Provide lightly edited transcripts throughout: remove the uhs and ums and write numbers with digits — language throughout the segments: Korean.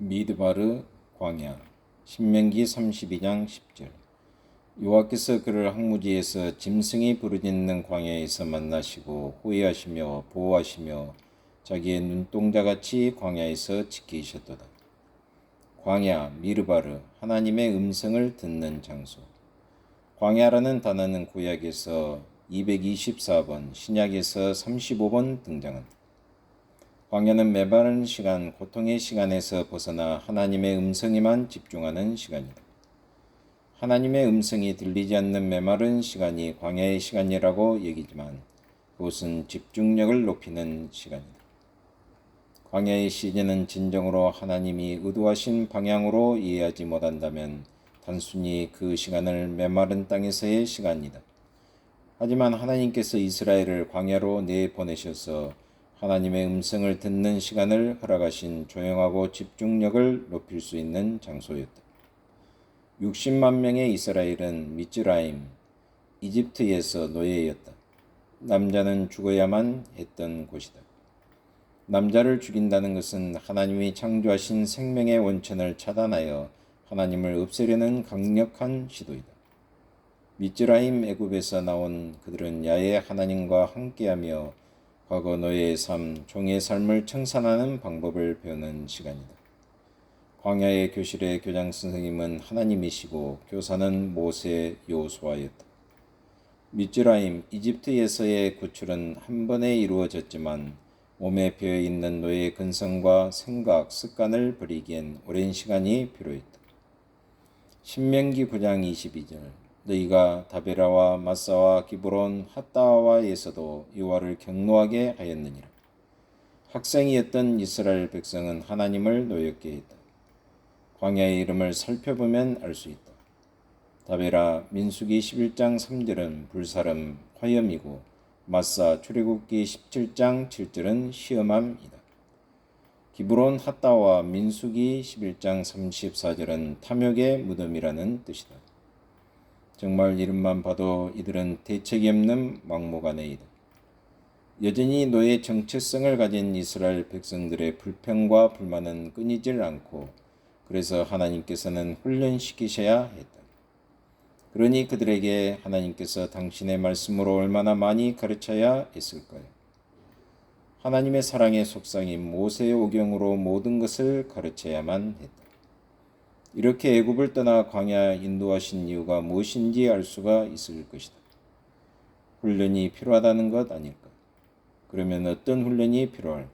미드바르 광야 신명기 32장 10절. 여호와께서 그를 항무지에서 짐승이 부르짖는 광야에서 만나시고 호위하시며 보호하시며 자기의 눈동자같이 광야에서 지키셨도다. 광야 미르바르 하나님의 음성을 듣는 장소. 광야라는 단어는 구약에서 224번, 신약에서 35번 등장한다. 광야는 메마른 시간, 고통의 시간에서 벗어나 하나님의 음성에만 집중하는 시간이다. 하나님의 음성이 들리지 않는 메마른 시간이 광야의 시간이라고 여기지만 그것은 집중력을 높이는 시간이다. 광야의 시즌은 진정으로 하나님이 의도하신 방향으로 이해하지 못한다면 단순히 그 시간을 메마른 땅에서의 시간이다. 하지만 하나님께서 이스라엘을 광야로 내보내셔서 하나님의 음성을 듣는 시간을 허락하신 조용하고 집중력을 높일 수 있는 장소였다. 60만 명의 이스라엘은 미즈라임, 이집트에서 노예였다. 남자는 죽어야만 했던 곳이다. 남자를 죽인다는 것은 하나님이 창조하신 생명의 원천을 차단하여 하나님을 없애려는 강력한 시도이다. 미즈라임 애굽에서 나온 그들은 야훼 하나님과 함께하며 과거 노예의 삶, 종의 삶을 청산하는 방법을 배우는 시간이다. 광야의 교실의 교장 선생님은 하나님이시고 교사는 모세, 여호수아였다. 미즈라임, 이집트에서의 구출은 한 번에 이루어졌지만 몸에 배어있는 노예의 근성과 생각, 습관을 버리기엔 오랜 시간이 필요했다. 신명기 9장 22절. 너희가 다베라와 마사와 기브론 핫다와에서도 여호와를 경노하게 하였느니라. 학생이었던 이스라엘 백성은 하나님을 노엽게 했다. 광야의 이름을 살펴보면 알 수 있다. 다베라 민수기 11장 3절은 불사름, 화염이고 마사 출애굽기 17장 7절은 시험함이다. 기브론 핫다와 민수기 11장 34절은 탐욕의 무덤이라는 뜻이다. 정말 이름만 봐도 이들은 대책이 없는 막무가내이다. 여전히 노예 정체성을 가진 이스라엘 백성들의 불평과 불만은 끊이질 않고 그래서 하나님께서는 훈련시키셔야 했다. 그러니 그들에게 하나님께서 당신의 말씀으로 얼마나 많이 가르쳐야 했을까요? 하나님의 사랑의 속성인 모세의 오경으로 모든 것을 가르쳐야만 했다. 이렇게 애굽을 떠나 광야 인도하신 이유가 무엇인지 알 수가 있을 것이다. 훈련이 필요하다는 것 아닐까? 그러면 어떤 훈련이 필요할까?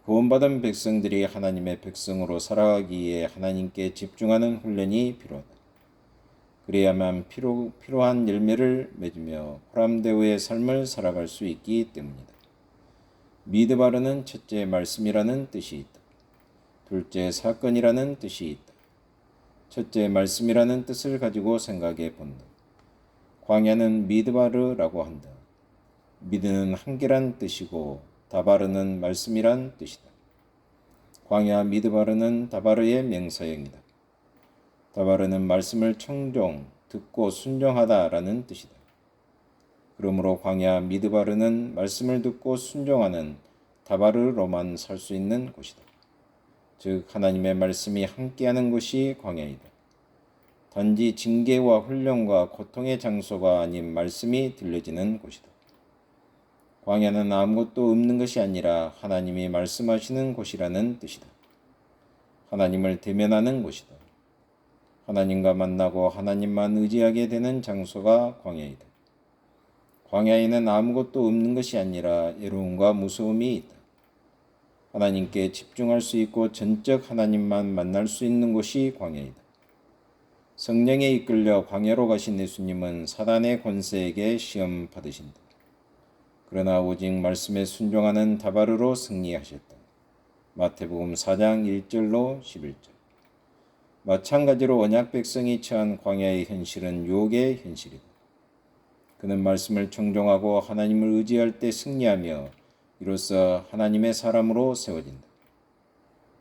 구원받은 백성들이 하나님의 백성으로 살아가기에 하나님께 집중하는 훈련이 필요하다. 그래야만 필요한 열매를 맺으며 호람대오의 삶을 살아갈 수 있기 때문이다. 미드바르는 첫째 말씀이라는 뜻이 있다. 둘째 사건이라는 뜻이 있다. 첫째 말씀이라는 뜻을 가지고 생각해 본다. 광야는 미드바르라고 한다. 미드는 한계란 뜻이고 다바르는 말씀이란 뜻이다. 광야 미드바르는 다바르의 명사형이다. 다바르는 말씀을 청종, 듣고 순종하다라는 뜻이다. 그러므로 광야 미드바르는 말씀을 듣고 순종하는 다바르로만 살 수 있는 곳이다. 즉 하나님의 말씀이 함께하는 곳이 광야이다. 단지 징계와 훈련과 고통의 장소가 아닌 말씀이 들려지는 곳이다. 광야는 아무것도 없는 것이 아니라 하나님이 말씀하시는 곳이라는 뜻이다. 하나님을 대면하는 곳이다. 하나님과 만나고 하나님만 의지하게 되는 장소가 광야이다. 광야에는 아무것도 없는 것이 아니라 외로움과 무서움이 있다. 하나님께 집중할 수 있고 전적 하나님만 만날 수 있는 곳이 광야이다. 성령에 이끌려 광야로 가신 예수님은 사단의 권세에게 시험 받으신다. 그러나 오직 말씀에 순종하는 다바르로 승리하셨다. 마태복음 4장 1절로 11절. 마찬가지로 언약 백성이 처한 광야의 현실은 유혹의 현실이다. 그는 말씀을 청종하고 하나님을 의지할 때 승리하며 이로써 하나님의 사람으로 세워진다.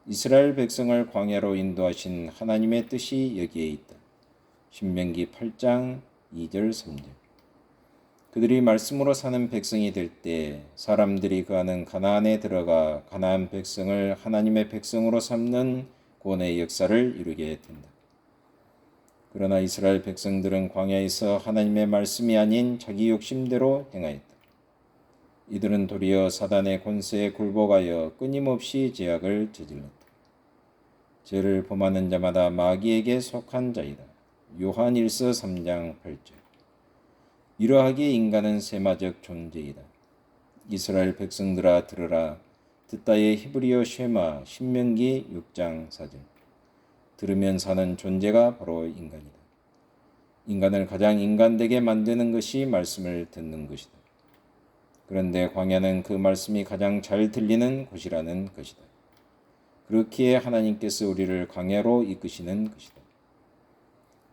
이스라엘 백성을 광야로 인도하신 하나님의 뜻이 여기에 있다. 신명기 8장 2절 3절. 그들이 말씀으로 사는 백성이 될 때 사람들이 거하는 가나안에 들어가 가나안 백성을 하나님의 백성으로 삼는 구원의 역사를 이루게 된다. 그러나 이스라엘 백성들은 광야에서 하나님의 말씀이 아닌 자기 욕심대로 행하였다. 이들은 도리어 사단의 권세에 굴복하여 끊임없이 죄악을 저질렀다. 죄를 범하는 자마다 마귀에게 속한 자이다. 요한 1서 3장 8절. 이러하기에 인간은 세마적 존재이다. 이스라엘 백성들아 들으라. 듣다의 히브리어 쉐마 신명기 6장 4절. 들으면 사는 존재가 바로 인간이다. 인간을 가장 인간되게 만드는 것이 말씀을 듣는 것이다. 그런데 광야는 그 말씀이 가장 잘 들리는 곳이라는 것이다. 그렇기에 하나님께서 우리를 광야로 이끄시는 것이다.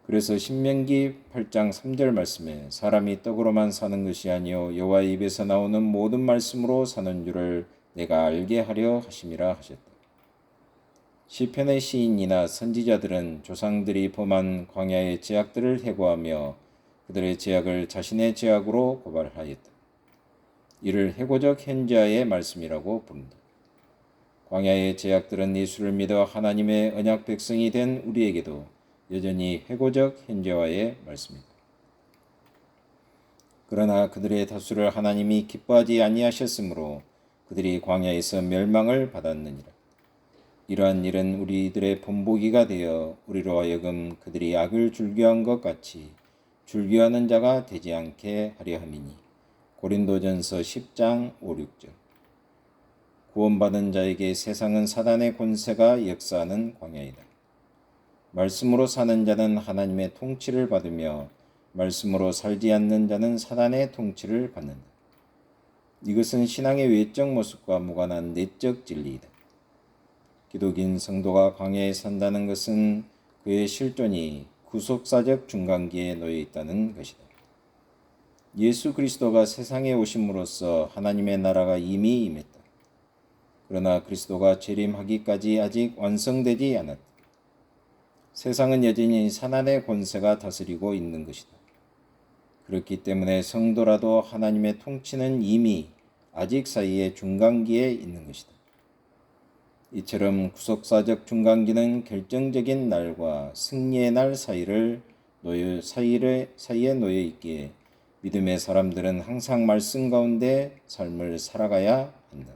그래서 신명기 8장 3절 말씀에 사람이 떡으로만 사는 것이 아니요 여호와의 입에서 나오는 모든 말씀으로 사는 줄을 내가 알게 하려 하심이라 하셨다. 시편의 시인이나 선지자들은 조상들이 범한 광야의 죄악들을 해고하며 그들의 죄악을 자신의 죄악으로 고발하였다. 이를 해고적 현재의 말씀이라고 부른다. 광야의 죄악들은 예수를 믿어 하나님의 언약 백성이 된 우리에게도 여전히 해고적 현재와의 말씀입니다. 그러나 그들의 다수를 하나님이 기뻐하지 아니하셨으므로 그들이 광야에서 멸망을 받았느니라. 이러한 일은 우리들의 본보기가 되어 우리로 하여금 그들이 악을 즐겨한 것 같이 즐겨하는 자가 되지 않게 하려 함이니. 고린도전서 10장 5, 6절. 구원받은 자에게 세상은 사단의 권세가 역사하는 광야이다. 말씀으로 사는 자는 하나님의 통치를 받으며 말씀으로 살지 않는 자는 사단의 통치를 받는다. 이것은 신앙의 외적 모습과 무관한 내적 진리이다. 기독인 성도가 광야에 산다는 것은 그의 실존이 구속사적 중간기에 놓여 있다는 것이다. 예수 그리스도가 세상에 오심으로써 하나님의 나라가 이미 임했다. 그러나 그리스도가 재림하기까지 아직 완성되지 않았다. 세상은 여전히 사단의 권세가 다스리고 있는 것이다. 그렇기 때문에 성도라도 하나님의 통치는 이미 아직 사이의 중간기에 있는 것이다. 이처럼 구속사적 중간기는 결정적인 날과 승리의 날 사이에 놓여 있기에 믿음의 사람들은 항상 말씀 가운데 삶을 살아가야 한다.